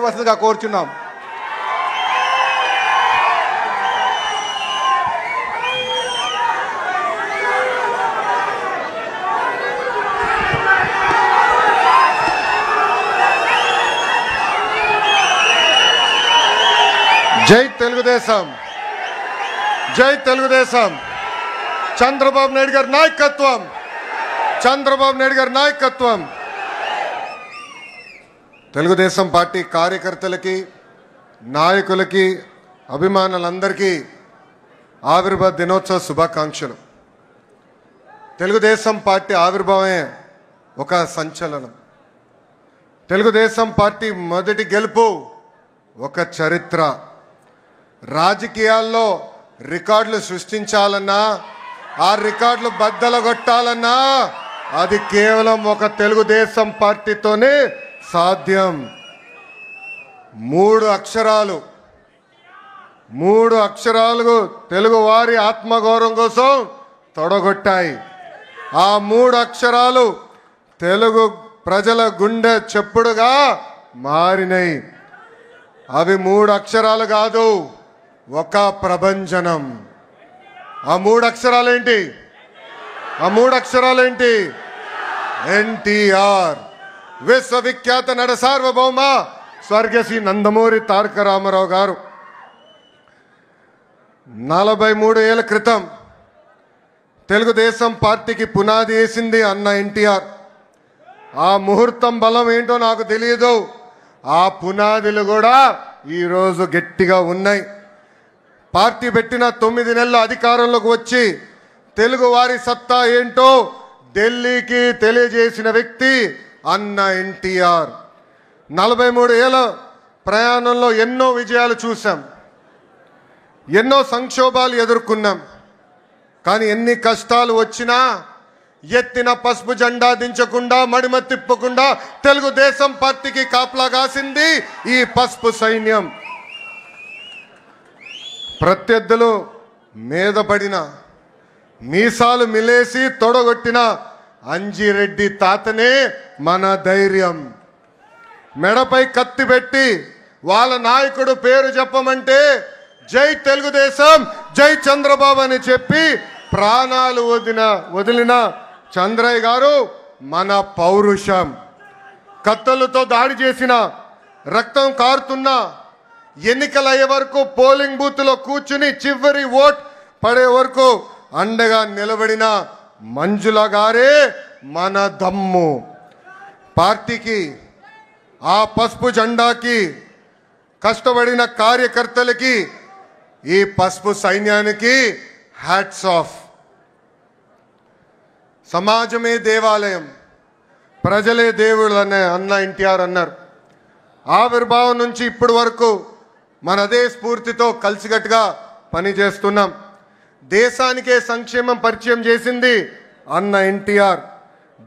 వసతిగా కోరుచున్నాం. జై తెలుగుదేశం, జై తెలుగుదేశం. చంద్రబాబు నాయుడు గారి నాయకత్వం, చంద్రబాబు నాయుడు గారి నాయకత్వం. తెలుగుదేశం పార్టీ కార్యకర్తలకి, నాయకులకి, అభిమానులందరికీ ఆవిర్భావ దినోత్సవ శుభాకాంక్షలు. తెలుగుదేశం పార్టీ ఆవిర్భావమే ఒక సంచలనం. తెలుగుదేశం పార్టీ మొదటి గెలుపు ఒక చరిత్ర. రాజకీయాల్లో రికార్డులు సృష్టించాలన్నా, ఆ రికార్డులు బద్దలగొట్టాలన్నా అది కేవలం ఒక తెలుగుదేశం పార్టీతోనే సాధ్యం. మూడు అక్షరాలు తెలుగు వారి ఆత్మగౌరవం కోసం తొడగొట్టాయి. ఆ మూడు అక్షరాలు తెలుగు ప్రజల గుండె చెప్పుడుగా మారినాయి. అవి మూడు అక్షరాలు కాదు, ఒక ప్రభంజనం. ఆ మూడు అక్షరాలేంటి? ఎన్టీఆర్, విశ్వవిఖ్యాత నట సార్వభౌమ స్వర్గశ్రీ నందమూరి తారక రామారావు గారు 43 ఏళ్ల క్రితం తెలుగుదేశం పార్టీకి పునాది వేసింది అన్న ఎన్టీఆర్. ఆ ముహూర్తం బలం ఏంటో నాకు తెలియదు. ఆ పునాదులు కూడా ఈరోజు గట్టిగా ఉన్నాయి. పార్టీ పెట్టిన 9 నెలల అధికారంలోకి వచ్చి తెలుగు వారి సత్తా ఏంటో ఢిల్లీకి తెలియజేసిన వ్యక్తి అన్న ఎన్టీఆర్. 43 ఏళ్ల ప్రయాణంలో ఎన్నో విజయాలు చూసాం, ఎన్నో సంక్షోభాలు ఎదుర్కొన్నాం. కానీ ఎన్ని కష్టాలు వచ్చినా ఎత్తిన పసుపు జెండా దించకుండా, మడిమ తిప్పకుండా తెలుగుదేశం పార్టీకి కాపలా కాసింది ఈ పసుపు సైన్యం. ప్రత్యర్థులు మీద పడిన, మీసాలు మిలేసి తొడగొట్టిన అంజిరెడ్డి తాతనే మన ధైర్యం. మెడపై కత్తి పెట్టి వాళ్ళ నాయకుడు పేరు చెప్పమంటే జై తెలుగుదేశం, జై చంద్రబాబు అని చెప్పి ప్రాణాలు వదిలిన చంద్రయ్య గారు మన పౌరుషం. కత్తులతో దాడి చేసిన, రక్తం కారుతున్న, ఎన్నికలు అయ్యే వరకు పోలింగ్ బూత్లో కూర్చుని చివరి ఓట్ పడే వరకు అండగా నిలబడిన మంజుల గారే మన దమ్ము. పార్టీకి, ఆ పసుపు జెండాకి కష్టపడిన కార్యకర్తలకి, ఈ పసుపు సైన్యానికి హ్యాట్స్ ఆఫ్. సమాజమే దేవాలయం, ప్రజలే దేవుళ్ళు అనే అన్న ఎన్టీఆర్ అన్నారు. ఆవిర్భావం నుంచి ఇప్పటి వరకు మన అదే స్ఫూర్తితో కలిసికట్టుగా పనిచేస్తున్నాం. దేశానికే సంక్షేమం పరిచయం చేసింది అన్న ఎన్టీఆర్.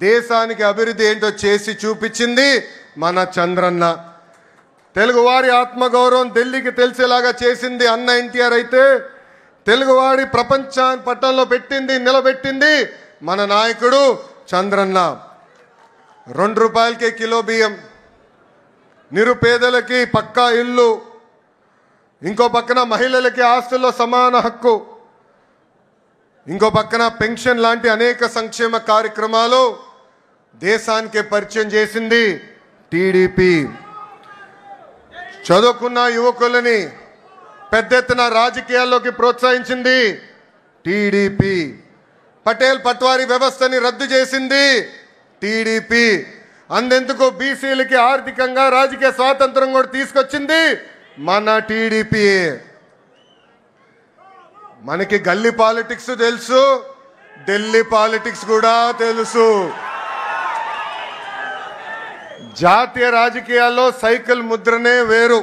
దేశానికి అభివృద్ధి ఏంటో చేసి చూపించింది మన చంద్రన్న. తెలుగువారి ఆత్మగౌరవం ఢిల్లీకి తెలిసేలాగా చేసింది అన్న ఎన్టీఆర్ అయితే, తెలుగువాడి ప్రపంచ పట్టణంలో నిలబెట్టింది మన నాయకుడు చంద్రన్న. 2 రూపాయలకే కిలో బియ్యం, నిరుపేదలకి పక్కా ఇల్లు, ఇంకో పక్కన మహిళలకి ఆస్తుల్లో సమాన హక్కు, ఇంకో పక్కన పెన్షన్ లాంటి అనేక సంక్షేమ కార్యక్రమాలు దేశానికే పరిచయం చేసింది టీడీపీ. చదువుకున్న యువకులని పెద్ద ఎత్తున రాజకీయాల్లోకి ప్రోత్సహించింది టీడీపీ. పటేల్ పట్వారీ వ్యవస్థని రద్దు చేసింది టీడీపీ. అందెందుకు బీసీలకి ఆర్థికంగా రాజకీయ స్వాతంత్రం కూడా తీసుకొచ్చింది మన టీడీపీ. మనకి గల్లీ పాలిటిక్స్ తెలుసు, ఢిల్లీ పాలిటిక్స్ కూడా తెలుసు. జాతీయ రాజకీయాల్లో సైకిల్ ముద్రనే వేరు.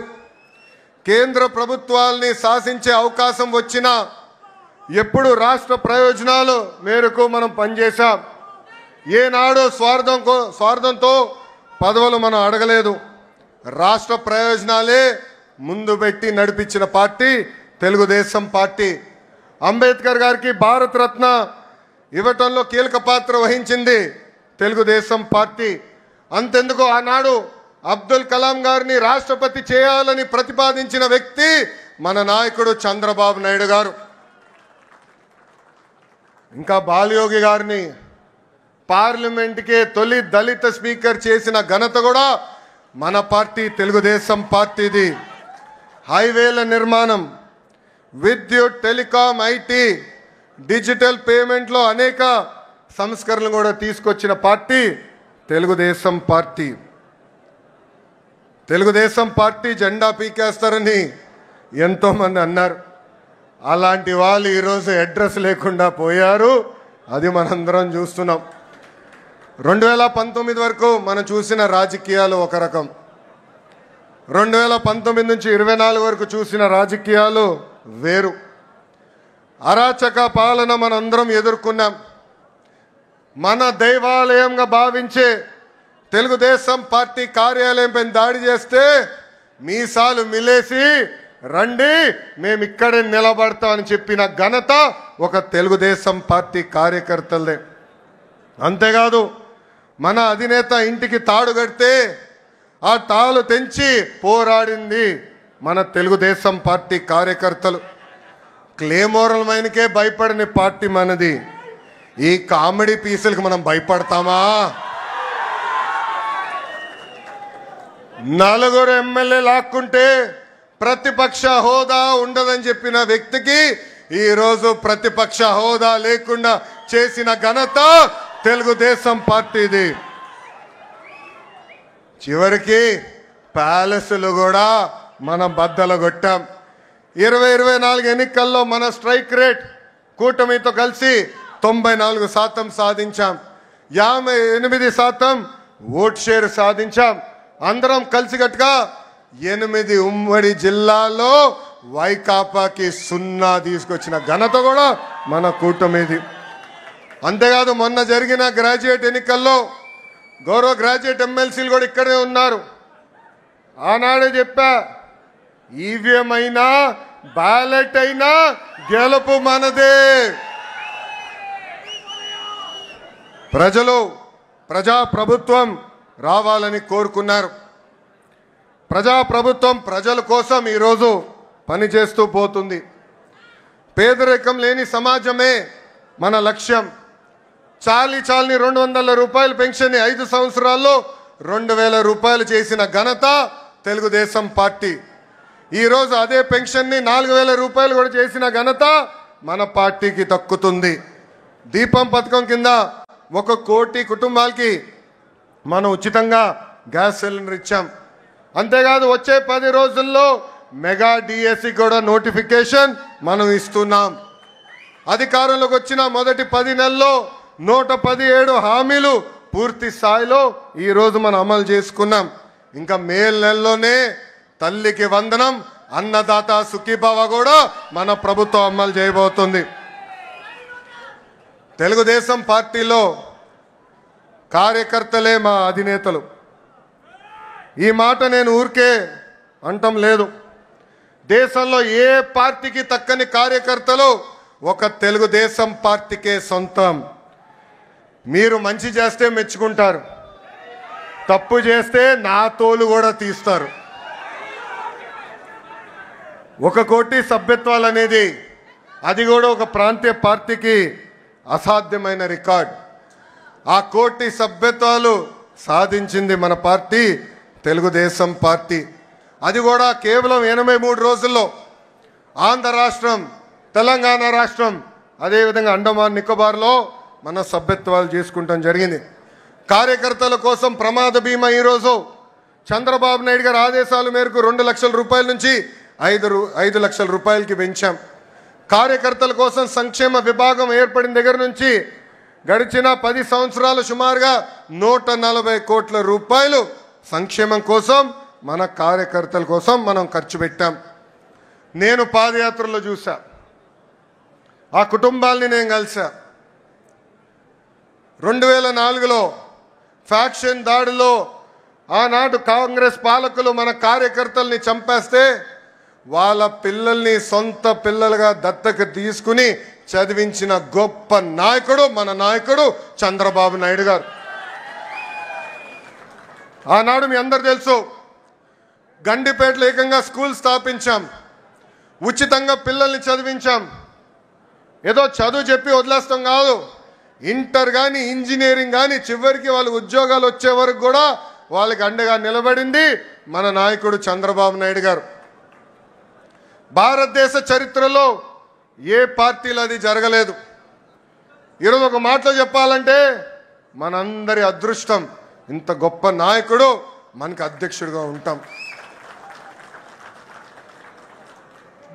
కేంద్ర ప్రభుత్వాల్ని శాసించే అవకాశం వచ్చినా ఎప్పుడు రాష్ట్ర ప్రయోజనాలు మేరకు మనం పనిచేశాం. ఏనాడు స్వార్థంతో పదవులు మనం అడగలేదు. రాష్ట్ర ప్రయోజనాలే ముందు పెట్టి నడిపించిన పార్టీ తెలుగుదేశం పార్టీ. అంబేద్కర్ గారికి భారతరత్న ఇవ్వటంలో కీలక పాత్ర వహించింది తెలుగుదేశం పార్టీ. అంతెందుకు ఆనాడు అబ్దుల్ కలాం గారిని రాష్ట్రపతి చేయాలని ప్రతిపాదించిన వ్యక్తి మన నాయకుడు చంద్రబాబు నాయుడు గారు. ఇంకా బాలయోగి గారిని పార్లమెంట్కే తొలి దళిత స్పీకర్ చేసిన ఘనత కూడా మన పార్టీ తెలుగుదేశం పార్టీది. హైవేల నిర్మాణం, విద్యుత్, టెలికాం, ఐటీ, డిజిటల్ పేమెంట్లో అనేక సంస్కరణలు కూడా తీసుకొచ్చిన party Telugu Desam party. Telugu Desam party జెండా పీకేస్తారని ఎంతోమంది అన్నారు. అలాంటి వాళ్ళు ఈరోజు అడ్రస్ లేకుండా పోయారు. అది మనందరం చూస్తున్నాం. 2019 వరకు మనం చూసిన రాజకీయాలు ఒక రకం, 2019 నుంచి 24 వరకు చూసిన రాజకీయాలు వేరు. అరాచక పాలన మనందరం ఎదుర్కొన్నాం. మన దైవాలయంగా భావించే తెలుగుదేశం పార్టీ కార్యాలయంపై దాడి చేస్తే మీసాలు మిలేసి రండి మేము ఇక్కడే నిలబడతామని చెప్పిన ఘనత ఒక తెలుగుదేశం పార్టీ కార్యకర్తలదే. అంతేకాదు మన అధినేత ఇంటికి తాడు కడితే ఆ తాళు తెంచి పోరాడింది మన తెలుగుదేశం పార్టీ కార్యకర్తలు. క్లేమోరల్ మైన్కే భయపడని పార్టీ మనది. ఈ కామెడీ పీసులకు మనం భయపడతామా? 4 ఎమ్మెల్యే లాక్కుంటే ప్రతిపక్ష హోదా ఉండదని చెప్పిన వ్యక్తికి ఈరోజు ప్రతిపక్ష హోదా లేకుండా చేసిన ఘనత తెలుగుదేశం పార్టీది. చివరికి ప్యాలెస్లు కూడా మనం బద్దలు కొట్టాం. 2024 ఎన్నికల్లో మన స్ట్రైక్ రేట్ కూటమితో కలిసి 94% సాధించాం. 58% ఓట్ షేర్ సాధించాం. అందరం కలిసికట్టుగా 8 ఉమ్మడి జిల్లాల్లో వైకాపాకి 0 తీసుకొచ్చిన ఘనత కూడా మన కూటమిది. అంతేకాదు మొన్న జరిగిన గ్రాడ్యుయేట్ ఎన్నికల్లో గౌరవ గ్రాడ్యుయేట్ ఎమ్మెల్సీలు కూడా ఇక్కడే ఉన్నారు. ఆనాడే చెప్పా, ఈవీఎం అయినా బ్యాలెట్ అయినా గెలుపు మనదే. ప్రజలు ప్రజాప్రభుత్వం రావాలని కోరుకున్నారు. ప్రజాప్రభుత్వం ప్రజల కోసం ఈరోజు పనిచేస్తూ పోతుంది. పేదరికం లేని సమాజమే మన లక్ష్యం. చాలని 200 రూపాయల పెన్షన్ 5 సంవత్సరాల్లో 2000 రూపాయలు చేసిన ఘనత తెలుగుదేశం పార్టీ. ఈరోజు అదే పెన్షన్ని 4000 రూపాయలు కూడా చేసిన ఘనత మన పార్టీకి దక్కుతుంది. దీపం పథకం కింద 1 కోటి కుటుంబాలకి మనం ఉచితంగా గ్యాస్ సిలిండర్ ఇచ్చాం. అంతేకాదు వచ్చే 10 రోజుల్లో మెగా డిఎస్సి కూడా నోటిఫికేషన్ మనం ఇస్తున్నాం. అధికారంలోకి వచ్చిన మొదటి 10 నెలల్లో 117 హామీలు పూర్తి స్థాయిలో ఈరోజు మనం అమలు చేసుకున్నాం. ఇంకా మే నెలలోనే తల్లికి వందనం, అన్నదాత సుఖీభావ కూడా మన ప్రభుత్వం అమలు చేయబోతుంది. తెలుగుదేశం పార్టీలో కార్యకర్తలే మా అధినేతలు. ఈ మాట నేను ఊరికే అంటం లేదు. దేశంలో ఏ పార్టీకి తక్కని కార్యకర్తలు ఒక తెలుగుదేశం పార్టీకే సొంతం. మీరు మంచి చేస్తే మెచ్చుకుంటారు, తప్పు చేస్తే నా తోలు కూడా తీస్తారు. 1 కోటి సభ్యత్వాలు అనేది అది కూడా ఒక ప్రాంతీయ పార్టీకి అసాధ్యమైన రికార్డ్. ఆ 1 కోటి సభ్యత్వాలు సాధించింది మన పార్టీ తెలుగుదేశం పార్టీ. అది కూడా కేవలం 83 రోజుల్లో. ఆంధ్ర రాష్ట్రం, తెలంగాణ రాష్ట్రం, అదేవిధంగా అండమాన్ నికోబార్లో మన సభ్యత్వాలు చేసుకుంటాం జరిగింది. కార్యకర్తల కోసం ప్రమాద బీమా ఈరోజు చంద్రబాబు నాయుడు గారి ఆదేశాల మేరకు 2 లక్షల రూపాయల నుంచి 5 లక్షల రూపాయలకి పెంచాం. కార్యకర్తల కోసం సంక్షేమ విభాగం ఏర్పడిన దగ్గర నుంచి గడిచిన 10 సంవత్సరాలు సుమారుగా 140 కోట్ల రూపాయలు సంక్షేమం కోసం, మన కార్యకర్తల కోసం మనం ఖర్చు పెట్టాం. నేను పాదయాత్రలో చూసా, ఆ కుటుంబాల్ని నేను కలిసా. 2004లో ఫ్యాక్షన్ దాడిలో ఆనాడు కాంగ్రెస్ పాలకులు మన కార్యకర్తల్ని చంపేస్తే వాళ్ళ పిల్లల్ని సొంత పిల్లలుగా దత్తత తీసుకుని చదివించిన గొప్ప నాయకుడు మన నాయకుడు చంద్రబాబు నాయుడు గారు. ఆనాడు మీ అందరు తెలుసు, గండిపేటలో ఏకంగా స్కూల్ స్థాపించాం, ఉచితంగా పిల్లల్ని చదివించాం. ఏదో చదువు చెప్పి వదిలేస్తాం కాదు, ఇంటర్ కానీ ఇంజనీరింగ్ కానీ చివరికి వాళ్ళ ఉద్యోగాలు వచ్చే వరకు కూడా వాళ్ళకి అండగా నిలబడింది మన నాయకుడు చంద్రబాబు నాయుడు గారు. భారతదేశ చరిత్రలో ఏ పార్టీలో అది జరగలేదు. ఈరోజు ఒక మాటలో చెప్పాలంటే మనందరి అదృష్టం, ఇంత గొప్ప నాయకుడు మనకి అధ్యక్షుడిగా ఉంటాం.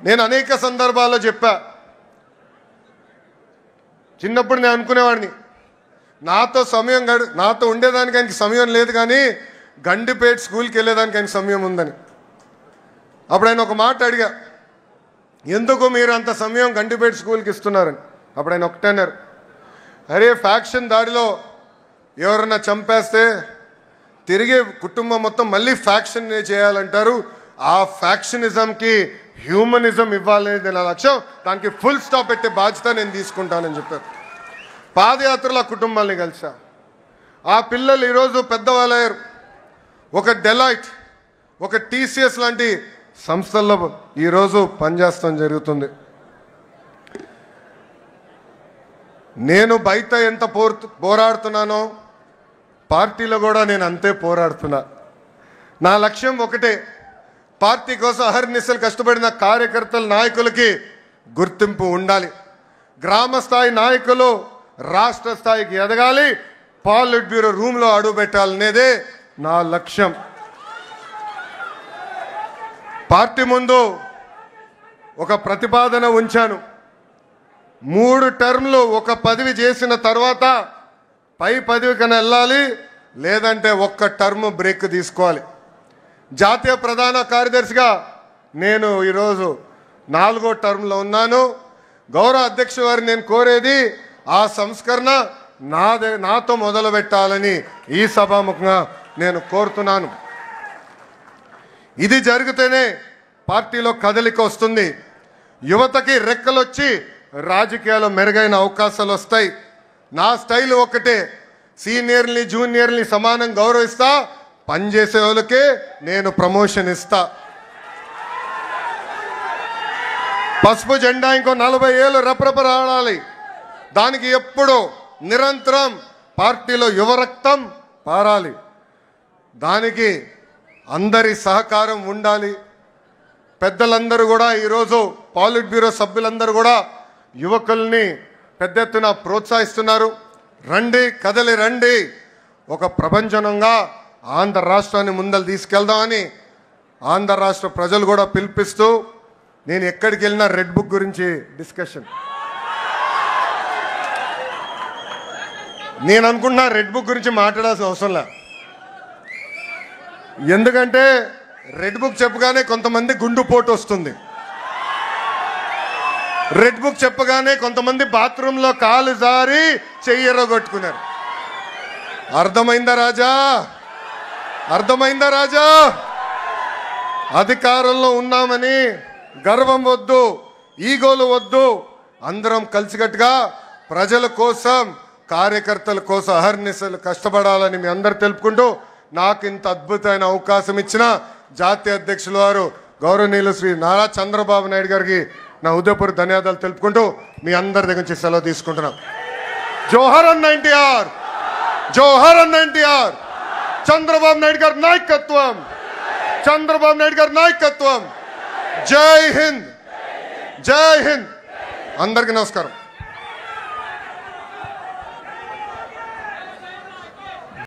నేను అనేక సందర్భాల్లో చెప్పా, చిన్నప్పుడు నేను అనుకునేవాడిని నాతో ఉండేదానికి ఆయనకి సమయం లేదు, కానీ గండిపేట స్కూల్కి వెళ్ళేదానికి ఆయనకి సమయం ఉందని. అప్పుడు ఆయన ఒక మాట అడిగా, ఎందుకు మీరు అంత సమయం గండిపేట స్కూల్కి ఇస్తున్నారని. అప్పుడు ఆయన ఒకటే అన్నారు, అరే ఫ్యాక్షన్ దాడిలో ఎవరన్నా చంపేస్తే తిరిగి కుటుంబం మొత్తం మళ్ళీ ఫ్యాక్షన్ చేయాలంటారు, ఆ ఫ్యాక్షనిజంకి హ్యూమనిజం ఇవ్వాలనేది నా లక్ష్యం, దానికి ఫుల్ స్టాప్ పెట్టే బాధ్యత నేను తీసుకుంటానని చెప్పారు. పాదయాత్రలో ఆ కుటుంబాన్ని కలిసా. ఆ పిల్లలు ఈరోజు పెద్దవాళ్ళయ్యారు. ఒక డెలాయిట్, ఒక టీసీఎస్ లాంటి సంస్థల్లో ఈరోజు పనిచేస్తాం జరుగుతుంది. నేను బయట ఎంత పోరాడుతున్నానో పార్టీలో కూడా నేను అంతే పోరాడుతున్నా. నా లక్ష్యం ఒకటే, పార్టీ కోసం అహర్నిశలు కష్టపడిన కార్యకర్తల నాయకులకి గుర్తింపు ఉండాలి. గ్రామ స్థాయి నాయకులు రాష్ట్ర స్థాయికి ఎదగాలి, పాలిట్ బ్యూరో రూమ్లో అడుగు పెట్టాలనేదే నా లక్ష్యం. పార్టీ ముందు ఒక ప్రతిపాదన ఉంచాను. 3 టర్మ్లు ఒక పదవి చేసిన తర్వాత పై పదవి కన్నా వెళ్ళాలి, లేదంటే ఒక్క టర్మ్ బ్రేక్ తీసుకోవాలి. జాతీయ ప్రధాన కార్యదర్శిగా నేను ఈరోజు 4వ టర్మ్లో ఉన్నాను. గౌరవ అధ్యక్షుల వారిని నేను కోరేది, ఆ సంస్కరణ నాతో మొదలు పెట్టాలని ఈ సభాముఖంగా నేను కోరుతున్నాను. ఇది జరిగితేనే పార్టీలో కదలిక వస్తుంది, యువతకి రెక్కలొచ్చి రాజకీయాల్లో మెరుగైన అవకాశాలు వస్తాయి. నా స్టైల్ ఒకటే, సీనియర్ని జూనియర్ని సమానం గౌరవిస్తా, పనిచేసే వాళ్ళకే నేను ప్రమోషన్ ఇస్తా. పసుపు జెండా ఇంకో 40 ఏళ్ళు రెపరెపలాడాలి. దానికి ఎప్పుడూ నిరంతరం పార్టీలో యువరక్తం పారాలి. దానికి అందరి సహకారం ఉండాలి. పెద్దలందరూ కూడా ఈరోజు పాలిట్ బ్యూరో సభ్యులందరూ కూడా యువకుల్ని పెద్ద ఎత్తున ప్రోత్సహిస్తున్నారు. రండి, కదలి రండి, ఒక ప్రపంచనంగా ఆంధ్ర రాష్ట్రాన్ని ముందలు తీసుకెళ్దామని ఆంధ్ర రాష్ట్ర ప్రజలు కూడా పిలిపిస్తూ, నేను ఎక్కడికి వెళ్ళినా రెడ్ బుక్ గురించి డిస్కషన్. నేను అనుకుంటున్నా రెడ్ బుక్ గురించి మాట్లాడాల్సిన అవసరం లే. ఎందుకంటే రెడ్ బుక్ చెప్పగానే కొంతమంది గుండుపోటు వస్తుంది, రెడ్ బుక్ చెప్పగానే కొంతమంది బాత్రూంలో కాలు జారి చెయ్యరగొట్టుకున్నారు. అర్థమైందా రాజా? అర్థమైందా రాజా? అధికారంలో ఉన్నామని గర్వం వద్దు, ఈగోలు వద్దు. అందరం కలిసికట్టుగా ప్రజల కోసం, కార్యకర్తల కోసం అహర్నిశలు కష్టపడాలని మీ అందరు తెలుపుకుంటూ, నాకు ఇంత అద్భుతమైన అవకాశం ఇచ్చిన జాతీయ అధ్యక్షుల వారు గౌరవనీయులు శ్రీ నారా చంద్రబాబు నాయుడు గారికి నా హృదయపూర్వక ధన్యవాదాలు తెలుపుకుంటూ మీ అందరి దగ్గర నుంచి సెలవు తీసుకుంటున్నాం. జోహర్ అన్న ఎన్టీఆర్, జోహర్ అన్న ఎన్టీఆర్. చంద్రబాబు నాయుడు గారి నాయకత్వం, చంద్రబాబు నాయుడు గారి నాయకత్వం. జై హింద్, జై హింద్. అందరికీ నమస్కారం.